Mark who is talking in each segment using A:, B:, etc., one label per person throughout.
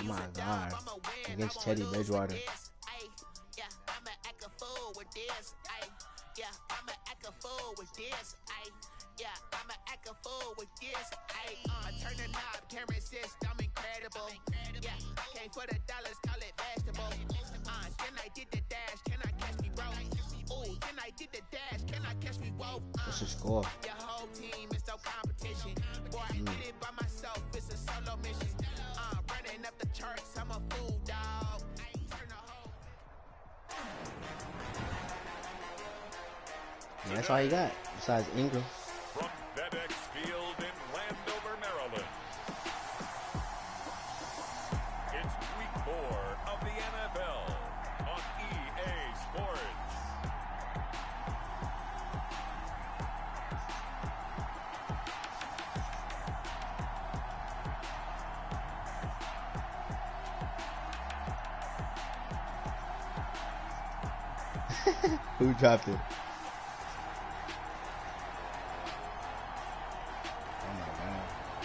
A: My God. Against Teddy Bridgewater.
B: Yeah, I'ma act a fool with this. Yeah, I'ma act a fool with this. Yeah, I'ma act a fool with this. I turn the knob, can't resist, I'm incredible. Yeah, came for the dollars, call it vegetable. Then I did the dash, can I catch me, bro? Ooh, then I did the dash, can I catch me, whoa?
A: What's the score?
B: Your whole team is no competition. Boy, I did it by myself, it's a solo mission. Running up the charts, I'm a fool, dog. Turn the whole...
A: Yeah, that's all he got, besides Ingram.
C: From FedEx Field in Landover, Maryland. It's week 4 of the NFL on EA Sports.
A: Who dropped it?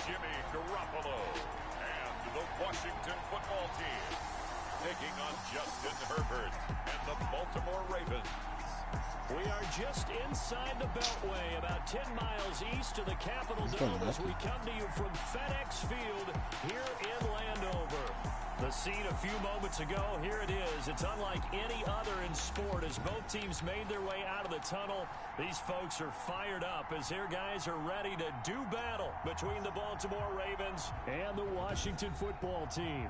C: Jimmy Garoppolo and the Washington football team taking on Justin Herbert and the Baltimore Ravens.
D: We are just inside the Beltway, about 10 miles east of the Capitol Dome as we come to you from FedEx Field here in Landover. The scene a few moments ago, here it is. It's unlike any other in sport as both teams made their way out of the tunnel. These folks are fired up as their guys are ready to do battle between the Baltimore Ravens and the Washington football team.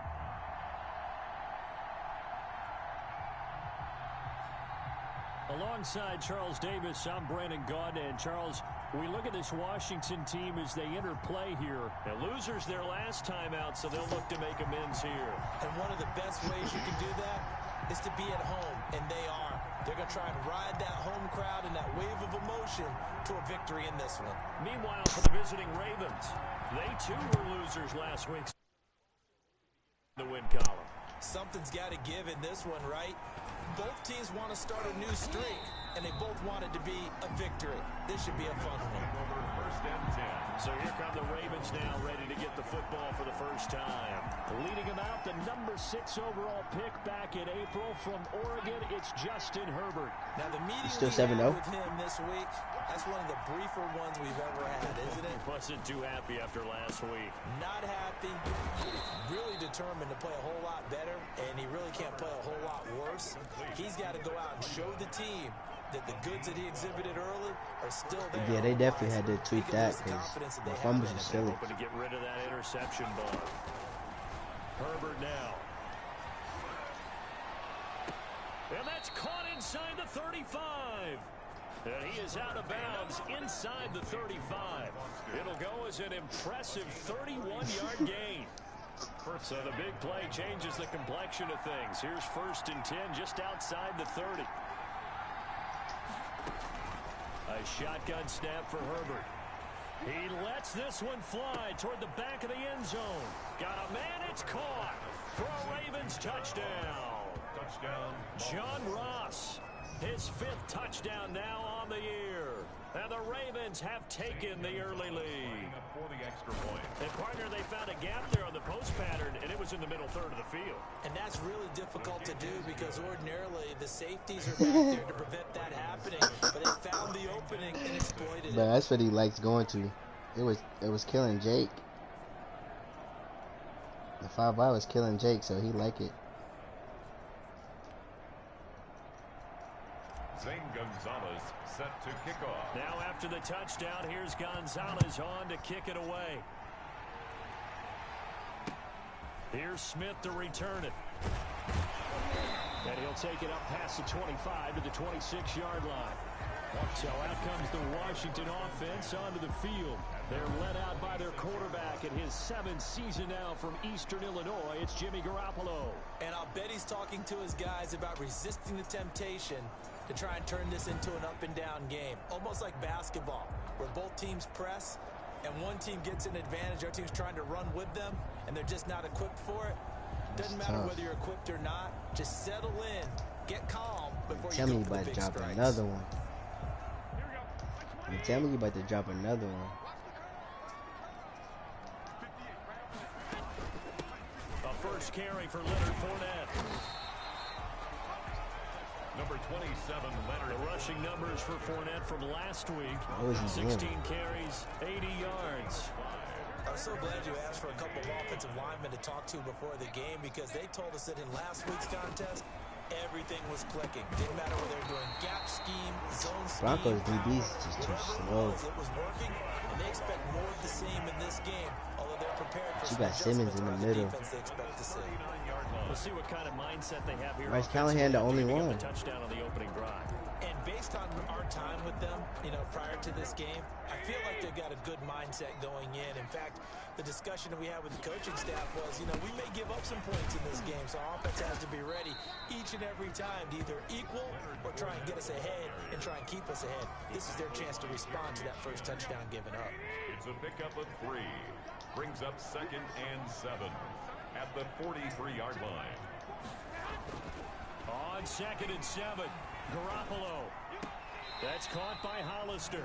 D: Alongside Charles Davis, I'm Brandon Gaudin. And Charles, we look at this Washington team as they enter play here. Now, losers their last time out, so they'll look to make amends here.
E: And one of the best ways you can do that is to be at home, and they are. They're going to try and ride that home crowd and that wave of emotion to a victory in this one.
D: Meanwhile, for the visiting Ravens, they too were losers last week. The win column.
E: Something's got to give in this one, right? Both teams want to start a new streak, and they both want it to be a victory. This should be a fun one.
C: First and 10.
D: So here come the Ravens now, ready to get the football for the first time. Leading them out, the number 6 overall pick back in April from Oregon, it's Justin Herbert.
E: Now the meeting
A: still
E: we
A: 7-0
E: had with him this week, that's one of the briefer ones we've ever had, isn't it?
D: Wasn't too happy after last week.
E: Not happy, really determined to play a whole lot better, and he really can't play a whole lot worse. He's got to go out and show the team that the goods that he exhibited early are still there.
A: Yeah, they definitely had to tweak that because the fumbles are silly.
D: Hoping to get rid of that interception ball. Herbert now. And that's caught inside the 35. And he is out of bounds inside the 35. It'll go as an impressive 31-yard gain. So the big play changes the complexion of things. Here's 1st and 10 just outside the 30. A shotgun snap for Herbert. He lets this one fly toward the back of the end zone. Got a man, it's caught for a Ravens touchdown.
C: Touchdown.
D: John Ross, his 5th touchdown now on the year. And the Ravens have taken the early lead.
C: For the extra point.
D: And partner, they found a gap there on the post pattern, and it was in the middle third of the field.
E: And that's really difficult to do because ordinarily the safeties are back there to prevent that happening. But they found the opening and exploited it.
A: But that's what he likes going to. It was killing Jake. The 5-5 was killing Jake, so he liked it.
C: Zane Gonzalez set to kick off.
D: Now after the touchdown, here's Gonzalez on to kick it away. Here's Smith to return it. And he'll take it up past the 25 to the 26-yard line. So out comes the Washington offense onto the field. They're led out by their quarterback in his 7th season now from Eastern Illinois. It's Jimmy Garoppolo.
E: And I'll bet he's talking to his guys about resisting the temptation to try and turn this into an up-and-down game. Almost like basketball, where both teams press, and one team gets an advantage, our team's trying to run with them, and they're just not equipped for it. Doesn't matter whether you're equipped or not. Just settle in, get calm before you go for the big strikes.
A: Tell me you about to drop another one. You tell me you about to drop another one.
D: A first carry for Leonard Fournette.
C: Number 27, Leonard.
D: The rushing numbers for Fournette from last week.
A: What was he
D: 16
A: doing?
D: carries, 80 yards.
E: I'm so glad you asked for a couple of offensive linemen to talk to before the game, because they told us that in last week's contest, everything was clicking. Didn't matter whether they were doing gap scheme, zone scheme,
A: Broncos DB's just too slow.
E: it was working, and they expect more of the same in this game, although they're prepared for
A: You
E: some
A: got Simmons in the
E: adjustments
A: middle.
E: defense they expect to see.
D: We'll see what kind of mindset they have here.
A: Bryce Callahan, the only
D: Giving up
A: one.
D: a touchdown on the opening drive.
E: And based on our time with them, prior to this game, I feel like they've got a good mindset going in. In fact, the discussion that we had with the coaching staff was, we may give up some points in this game, so our offense has to be ready each and every time to either equal or try and get us ahead and try and keep us ahead. This is their chance to respond to that first touchdown given up.
C: It's a pickup of 3. Brings up 2nd and 7 at the 43-yard line.
D: On 2nd and 7, Garoppolo. That's caught by Hollister.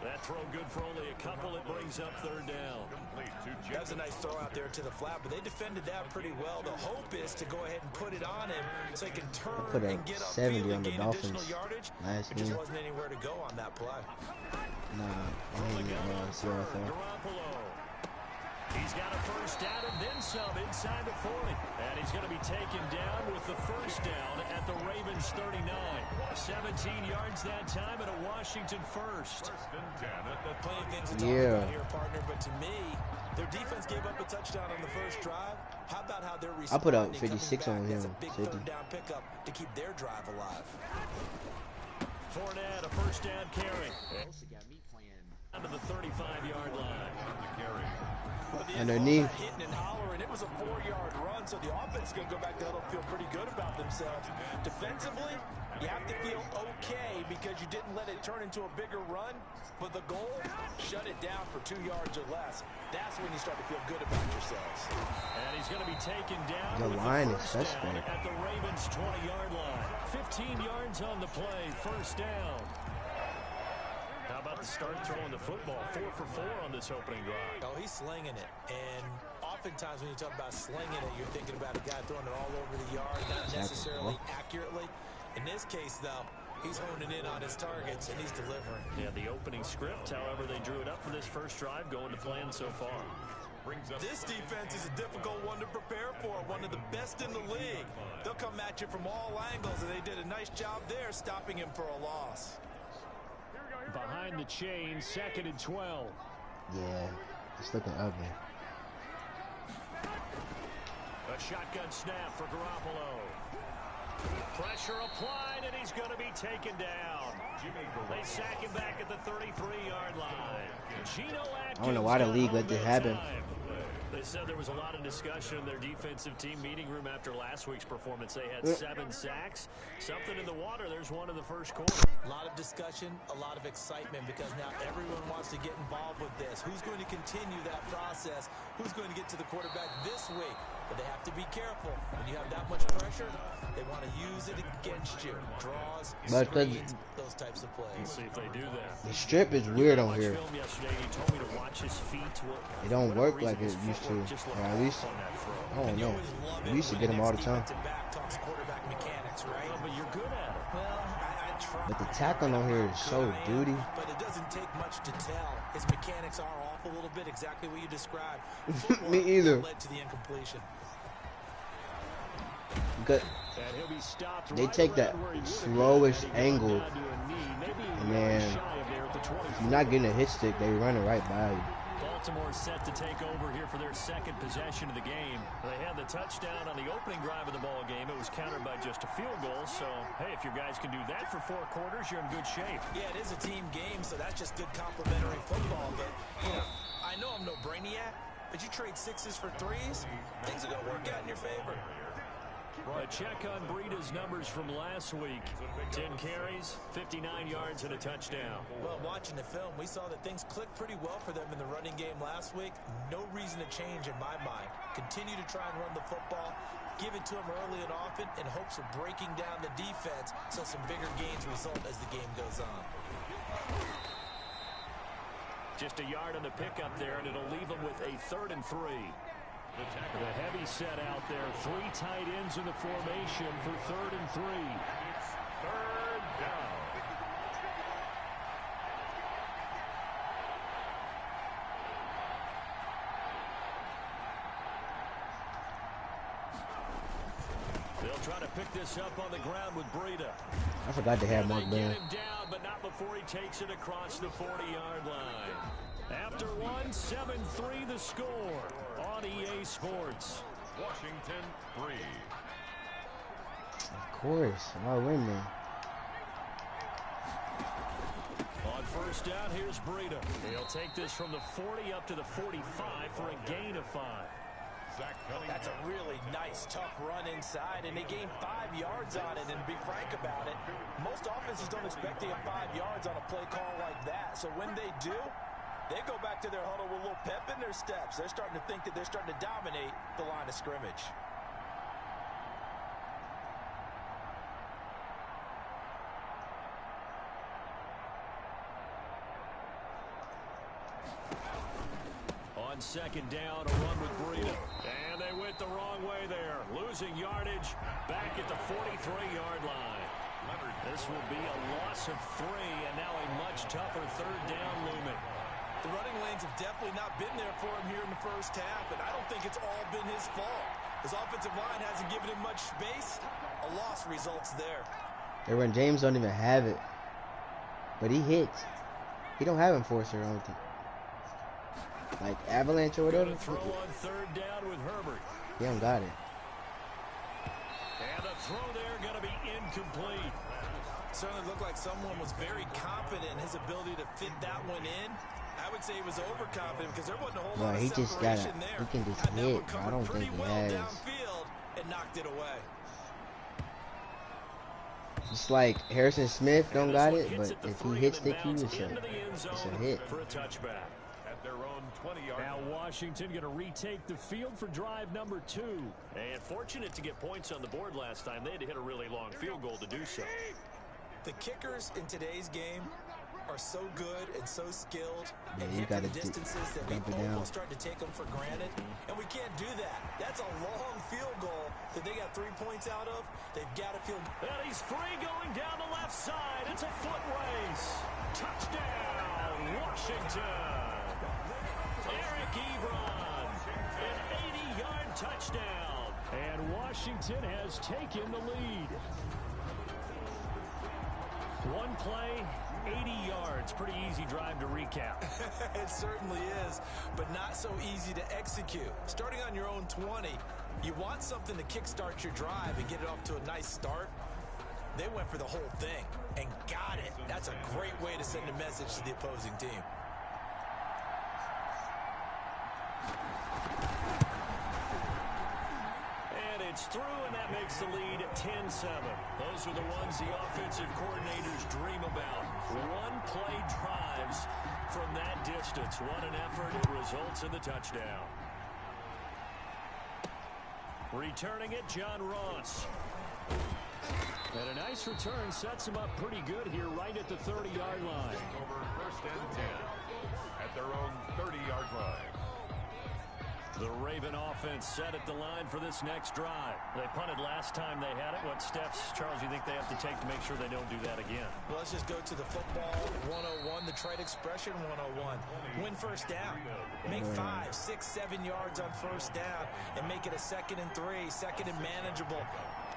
D: That throw good for only a couple. It brings up 3rd down.
E: That was a nice throw out there to the flat, but they defended that pretty well. The hope is to go ahead and put it on him so he can turn and get up
A: 70 on the
E: gain
A: Dolphins
E: additional yardage.
A: last
E: There just
A: game.
E: wasn't anywhere to go on that play.
A: Nah, I hate COFL.
D: Garoppolo. He's got a first down and then some inside the 40. And he's going to be taken down with the first down at the Ravens 39. 17 yards that time and a Washington first.
E: Plenty of things to talk about here, partner, but to me, their defense gave up a touchdown on the first drive. How about how they're responding?
A: I put up 56 on him.
E: That's a big
A: 50.
E: third down pickup to keep their drive alive.
D: Fournette, a first down carry. Down to the 35-yard line.
A: Underneath.
E: Hitting and hollering. It was a 4-yard run, so the offense is going to go back to huddle, feel pretty good about themselves. Defensively, you have to feel okay because you didn't let it turn into a bigger run, but the goal, shut it down for 2 yards or less. That's when you start to feel good about yourselves.
D: And he's going to be taken down
A: The
D: with
A: line
D: the
A: is
D: first down
A: suspect.
D: at the Ravens 20-yard line. 15 yards on the play, first down. How about the start throwing the football? 4 for 4 on this opening drive.
E: Oh, he's slinging it. And oftentimes when you talk about slinging it, you're thinking about a guy throwing it all over the yard, not necessarily accurately. In this case, though, he's honing in on his targets, and he's delivering.
D: Yeah, the opening script, however, they drew it up for this first drive, going to plan so far.
E: This defense is a difficult one to prepare for, one of the best in the league. They'll come at you from all angles, and they did a nice job there stopping him for a loss.
D: Behind the chain, 2nd and 12.
A: Yeah, it's looking ugly.
D: A shotgun snap for Garoppolo. Pressure applied, and he's going to be taken down. They sack him back at the 33-yard line. Geno Atkins,
A: I don't know why the league let this happen.
D: They said there was a lot of discussion in their defensive team meeting room after last week's performance. They had 7 sacks. Something in the water. There's one in the first quarter.
E: A lot of discussion, a lot of excitement, because now everyone wants to get involved with this. Who's going to continue that process? Who's going to get to the quarterback this week? But they have to be careful. When you have that much pressure, they want to use it against you. Draws, screens, those types of plays.
D: Let's see if they do that.
A: The strip is weird on here.
D: Film yesterday, he told me to watch his feet.
A: It don't work like it used to. Or at least, I don't know. We used to get them all the time.
E: Quarterback mechanics, right?
D: But you're good at it.
E: Well, I try.
A: But the tackling on here is so duty.
E: But it doesn't take much to tell. His mechanics are off a little bit, exactly what you described.
A: Me either.
E: Led to the incompletion.
A: Good. They take that slowest angle, and then if you're not getting a hit stick, they run it right by you.
D: Baltimore set to take over here for their second possession of the game. They had the touchdown on the opening drive of the ball game. It was countered by just a field goal. So, hey, if your guys can do that for 4 quarters, you're in good shape.
E: Yeah, it is a team game, so that's just good complementary football. But, I know I'm no brainiac, but you trade 6s for 3s, things are going to work out in your favor.
D: A check on Breida's numbers from last week. 10 carries, 59 yards, and a touchdown.
E: Well, watching the film, we saw that things clicked pretty well for them in the running game last week. No reason to change in my mind. Continue to try and run the football, give it to them early and often in hopes of breaking down the defense so some bigger gains result as the game goes on.
D: Just a yard on the pickup there, and it'll leave them with a 3rd and 3. The heavy set out there. 3 tight ends in the formation for 3rd and 3.
C: It's 3rd down.
D: They'll try to pick this up on the ground with Breida.
A: I forgot to have Mark
D: Get
A: Brown.
D: him down, but not before he takes it across the 40-yard line. After 1, 7-3 the score on EA Sports.
C: Washington 3.
A: Of course, I'll win then.
D: On 1st down, here's Breida. He'll take this from the 40 up to the 45 for a gain of 5.
E: That's a really nice, tough run inside, and they gained 5 yards on it. And to be frank about it, most offenses don't expect to get 5 yards on a play call like that. So when they do, they go back to their huddle with a little pep in their steps. They're starting to think that they're starting to dominate the line of scrimmage.
D: On 2nd down, a run with Breida. And they went the wrong way there. Losing yardage back at the 43-yard line. This will be a loss of 3, and now a much tougher 3rd down looming.
E: The running lanes have definitely not been there for him here in the first half, and I don't think it's all been his fault. His offensive line hasn't given him much space. A loss results there.
A: Everyone, James don't even have it. But he hits. He don't have enforcer or anything. Like avalanche or whatever.
D: Throw on 3rd down with Herbert.
A: He don't got it.
D: And the throw there going to be incomplete.
E: Certainly looked like someone was very confident in his ability to fit that one in. I would say he was overconfident because there wasn't a whole lot of
A: he just
E: separation
A: gotta,
E: there.
A: he can just
E: And that
A: hit.
E: one
A: I
E: covered
A: don't
E: pretty
A: think he
E: well
A: has.
E: downfield and knocked it away.
A: Just like Harrison Smith don't got it, but if he hits the key, it's a hit.
D: For a touchback.
C: At their own 20-yard
D: Now Washington going to retake the field for drive number 2. And fortunate to get points on the board last time. They had to hit a really long field goal to do so.
E: The kickers in today's game are so good and so skilled and
A: you
E: hit
A: gotta
E: the distances that we
A: dump it down.
E: almost start to take them for granted. And we can't do that. That's a long field goal that they got 3 points out of. They've got to feel.
D: And he's free going down the left side. It's a foot race. Touchdown, Washington. Eric Ebron, an 80-yard touchdown. And Washington has taken the lead. One play, 80 yards. Pretty easy drive to recap.
E: It certainly is, but not so easy to execute. Starting on your own 20, you want something to kickstart your drive and get it off to a nice start. They went for the whole thing and got it. That's a great way to send a message to the opposing team.
D: It's through, and that makes the lead 10-7. Those are the ones the offensive coordinators dream about. One-play drives from that distance. What an effort. It results in the touchdown. Returning it, John Ross. And a nice return sets him up pretty good here right at the 30-yard line.
C: over 1st and 10 at their own 30-yard line.
D: The Raven offense set at the line for this next drive. They punted last time they had it. What steps, Charles, you think they have to take to make sure they don't do that again?
E: Well, let's just go to the football 101, the trade expression 101. Win 1st down. Make 5, 6, 7 yards on 1st down and make it a 2nd and 3, 2nd and manageable.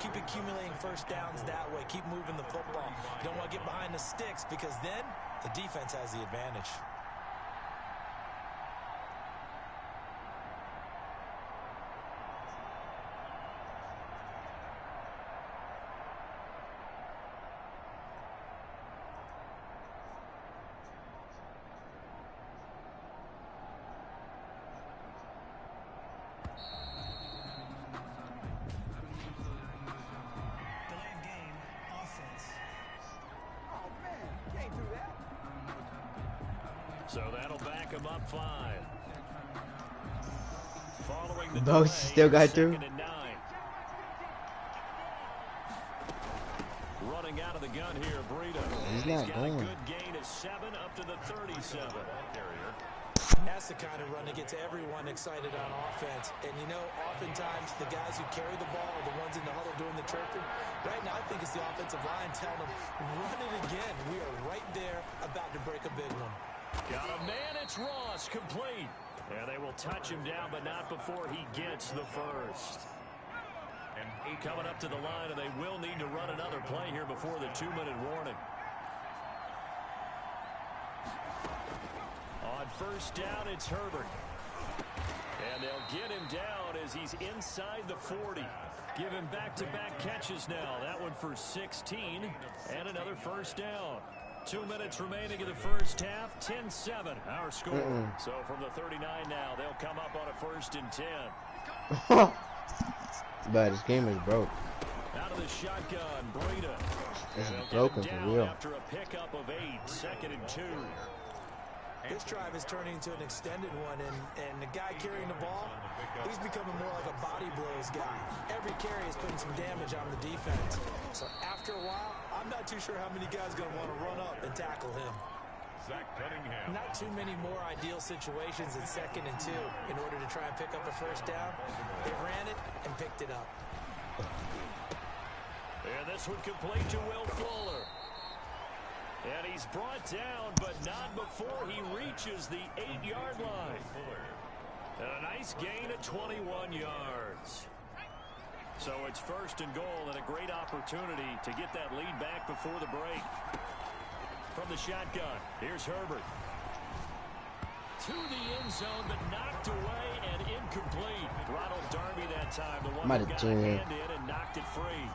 E: Keep accumulating 1st downs that way. Keep moving the football. You don't want to get behind the sticks because then the defense has the advantage.
D: So that'll back him up 5. Following the
A: Both still got through.
D: 2nd and 9. Running out of the gun here, Breida.
A: He's
D: He's
A: not
D: got
A: going.
D: a good gain of 7 up to the 37.
E: That's the kind of run that gets everyone excited on offense. And, you know, oftentimes the guys who carry the ball are the ones in the huddle doing the chirping. Right now, I think it's the offensive line telling them, run it again. We are right there about to break a big one.
D: Got a man, it's Ross, complete. And they will touch him down, but not before he gets the first. And coming up to the line, and they will need to run another play here before the 2-minute warning. On first down, it's Herbert. And they'll get him down as he's inside the 40. Give him back-to-back catches now. That one for 16 and another first down. 2 minutes remaining in the first half. 10-7, our score. So from the 39 now, they'll come up on a 1st and 10.
A: But this game is broke.
D: Out of the shotgun, Breida.
A: It's broken for real.
D: After a pickup of 8, 2nd and 2.
E: This drive is turning into an extended one, and the guy carrying the ball, he's becoming more like a body blows guy. Every carry is putting some damage on the defense. So after a while, I'm not too sure how many guys are going to want to run up and tackle him. Not too many more ideal situations in 2nd and 2 in order to try and pick up a first down. They ran it and picked it up.
D: And this one complete to Will Fuller. And he's brought down, but not before he reaches the 8-yard line. And a nice gain of 21 yards. So it's 1st and goal, and a great opportunity to get that lead back before the break. From the shotgun, here's Herbert. To the end zone, but knocked away and incomplete. Ronald Darby that time, the one who got a hand in and knocked it free.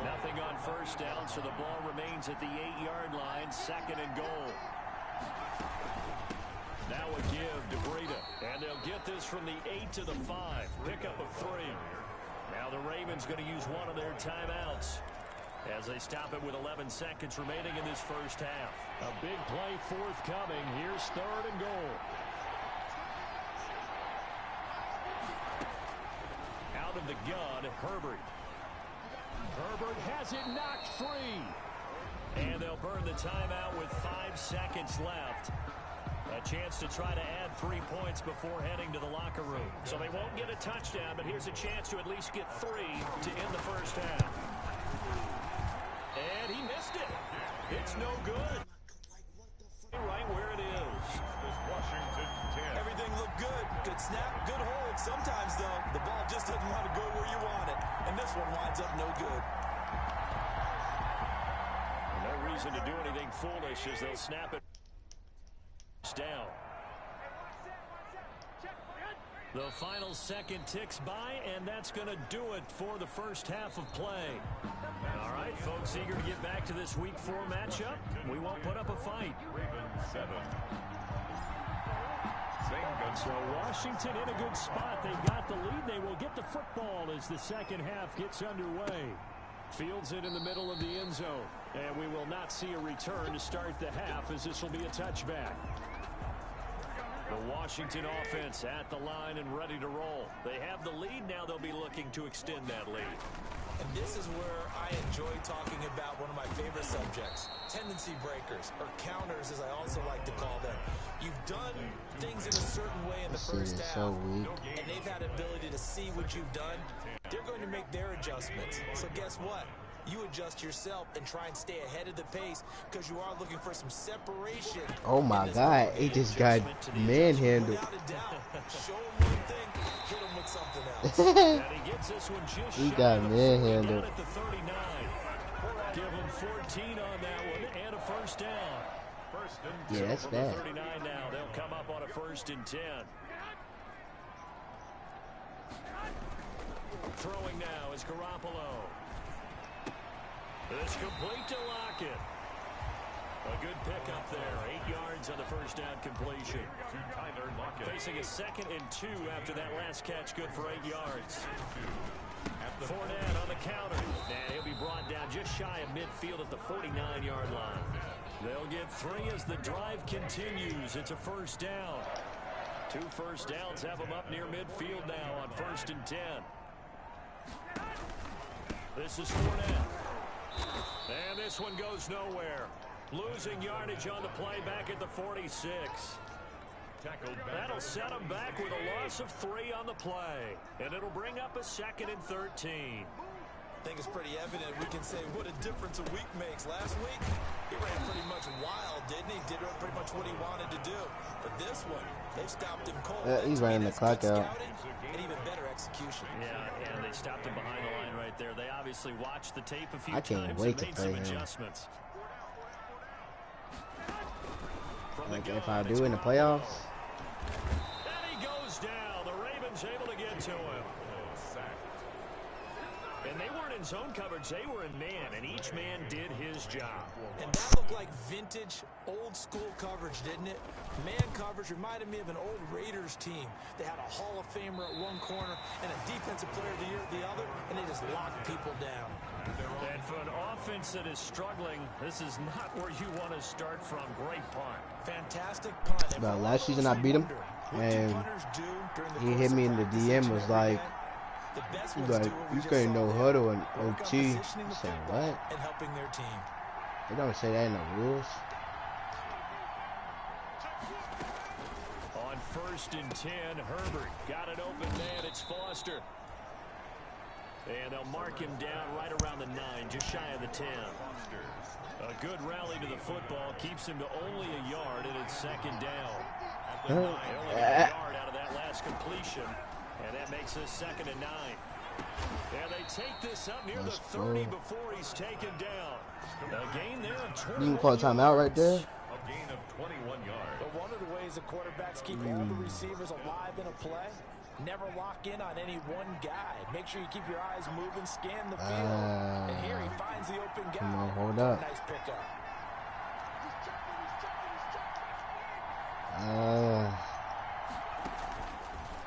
D: Nothing on first down, so the ball remains at the 8-yard line, 2nd and goal. Now a give to Breida, and they'll get this from the 8 to the 5. Pickup of 3. Now the Ravens going to use one of their timeouts as they stop it with 11 seconds remaining in this first half. A big play forthcoming. Here's 3rd and goal. Out of the gun, Herbert. Herbert has it knocked free. And they'll burn the timeout with 5 seconds left. A chance to try to add 3 points before heading to the locker room. So they won't get a touchdown, but here's a chance to at least get 3 to end the first half. And he missed it. It's no good. Right where it is.
C: Washington 10.
E: Everything looked good. Good snap, good hold. Sometimes, though, the ball just doesn't want to go where you want it. And this one winds up no good.
D: No reason to do anything foolish as they'll snap it down. The final second ticks by, and that's going to do it for the first half of play. All right, folks, eager to get back to this Week 4 matchup. We won't put up a fight.
C: Ravens 7.
D: So Washington in a good spot. They've got the lead. They will get the football as the second half gets underway. Fields it in the middle of the end zone. And we will not see a return to start the half as this will be a touchback. The Washington offense at the line and ready to roll. They have the lead. Now they'll be looking to extend that lead.
E: And this is where I enjoy talking about one of my favorite subjects, tendency breakers, or counters as I also like to call them. You've done things in a certain way in the first half, and they've had ability to see what you've done. They're going to make their adjustments. So guess what? You adjust yourself and try and stay ahead of the pace because you are looking for some separation.
A: Oh my God, he just got manhandled.
E: Without a doubt. Show him one thing, hit him with something else.
D: And he gets this one just
A: He got manhandled.
D: at the 39. Give him 14 on that one and a first down.
A: Yeah, that's
D: from
A: bad.
D: the 39 now, they'll come up on a 1st and 10. Throwing now is Garoppolo. It's complete to Lockett. A good pickup there. 8 yards on the first down completion. Facing a 2nd and 2 after that last catch. Good for 8 yards. Fournette on the counter. And he'll be brought down just shy of midfield at the 49-yard line. They'll get 3 as the drive continues. It's a first down. 2 first downs have them up near midfield now on 1st and 10. This is Fournette. And this one goes nowhere. Losing yardage on the play back at the 46. That'll set him back with a loss of 3 on the play. And it'll bring up a 2nd and 13.
E: I think it's pretty evident we can say what a difference a week makes. Last week, he ran pretty much wild, didn't he? Did pretty much what he wanted to do. But this one, they stopped him cold.
A: He's running the clock out.
E: And even better execution.
D: Yeah, and they stopped him behind the line right there. They obviously watched the tape a few
A: I can't
D: times
A: wait
D: and
A: to
D: made
A: play
D: some
A: him.
D: adjustments.
A: Like if I do in the playoffs.
D: And he goes down. The Ravens able to get to him. And they weren't in zone coverage, they were in man, and each man did his job.
E: And that looked like vintage, old-school coverage, didn't it? Man coverage reminded me of an old Raiders team. They had a Hall of Famer at one corner and a Defensive Player of the Year at the other, and they just locked people down.
D: And for an offense that is struggling, this is not where you want to start from. Great punt.
E: Fantastic punt.
A: But last season I beat him, and he hit me in the DM, was like, you couldn't know huddle and OT. I said, what?
E: And helping their team.
A: They don't say that in the rules.
D: On 1st and 10, Herbert got an open man. It's Foster. And they'll mark him down right around the 9, just shy of the 10. A good rally to the football keeps him to only a yard, and it's 2nd down. They only got a yard out of that last completion. And that makes us 2nd and 9. And they take this up near the 30 before he's taken down. A gain there of 21
A: You can call a timeout right there.
C: A gain of 21 yards.
E: But one of the ways the quarterbacks keep all the receivers alive in a play, never lock in on any one guy. Make sure you keep your eyes moving, scan the field. And here he finds the open guy.
A: Come on, hold up.
E: Nice pickup.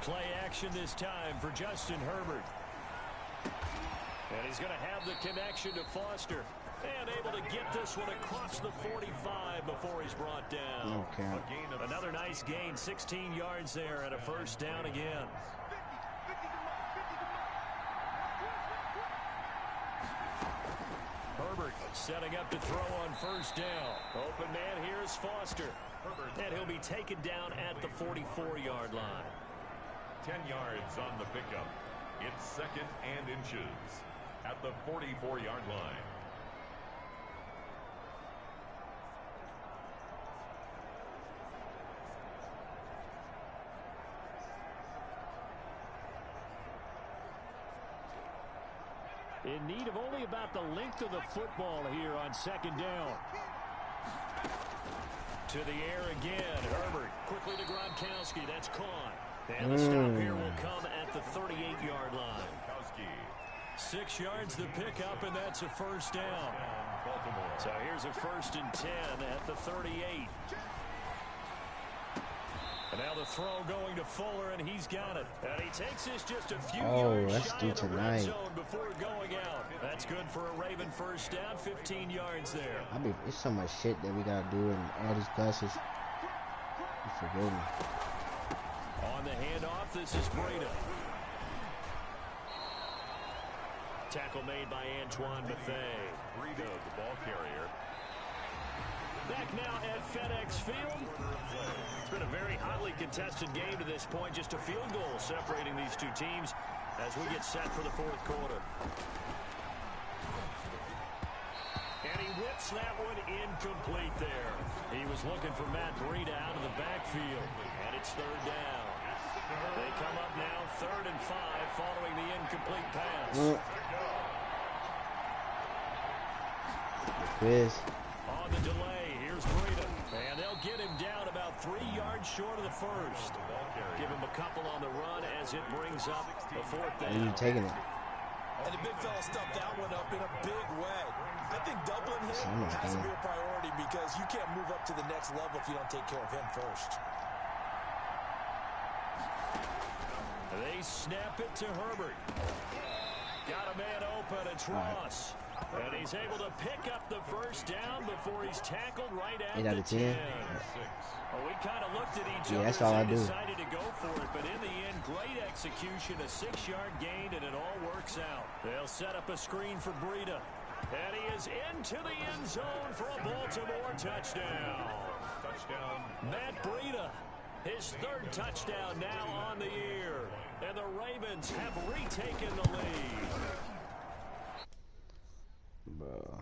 D: Play action this time for Justin Herbert. And he's going to have the connection to Foster. And able to get this one across the 45 before he's brought down.
A: Okay.
D: Another nice gain, 16 yards there and a 1st down again. Herbert setting up to throw on 1st down. Open man, here's Foster. And he'll be taken down at the 44-yard line.
C: 10 yards on the pickup. It's 2nd and inches at the 44-yard line.
D: In need of only about the length of the football here on 2nd down. To the air again. Herbert quickly to Gronkowski. That's caught. And the stop here will come at the 38-yard line. 6 yards the pickup, and that's a 1st down. So here's a 1st and 10 at the 38. And now the throw going to Fuller, and he's got it. And he takes this just a few yards shy of the red zone before going out. That's good for a Raven 1st down, 15 yards there.
A: I mean, it's so much shit that we gotta do in all these classes. You forget me.
D: On the handoff, this is Breda. Tackle made by Antoine Bethea.
C: Breda, the ball carrier.
D: Back now at FedEx Field. It's been a very hotly contested game to this point. Just a field goal separating these two teams as we get set for the 4th quarter. And he whips that one incomplete there. He was looking for Matt Breda out of the backfield. And it's 3rd down. They come up now 3rd and 5 following the incomplete pass.
A: Quiz.
D: On the delay, here's Breda. And they'll get him down about 3 yards short of the 1st. Give him a couple on the run as it brings up the 4th down.
A: You taking it.
E: And the big fella stuffed that one up in a big way. I think doubling him has to be a priority because you can't move up to the next level if you don't take care of him first.
D: They snap it to Herbert. Got a man open, it's Ross. And he's able to pick up the 1st down before he's tackled right at
A: 8 out of
D: the
A: 10.
D: 10. Well, we kind of looked at each other
A: that's all I
D: and
A: do.
D: decided to go for it, but in the end, great execution, a 6-yard gain, and it all works out. They'll set up a screen for Breda. And he is into the end zone for a Baltimore touchdown.
C: Touchdown.
D: Matt Breda. His third touchdown now on the year. And the Ravens have retaken the lead.
A: Bro.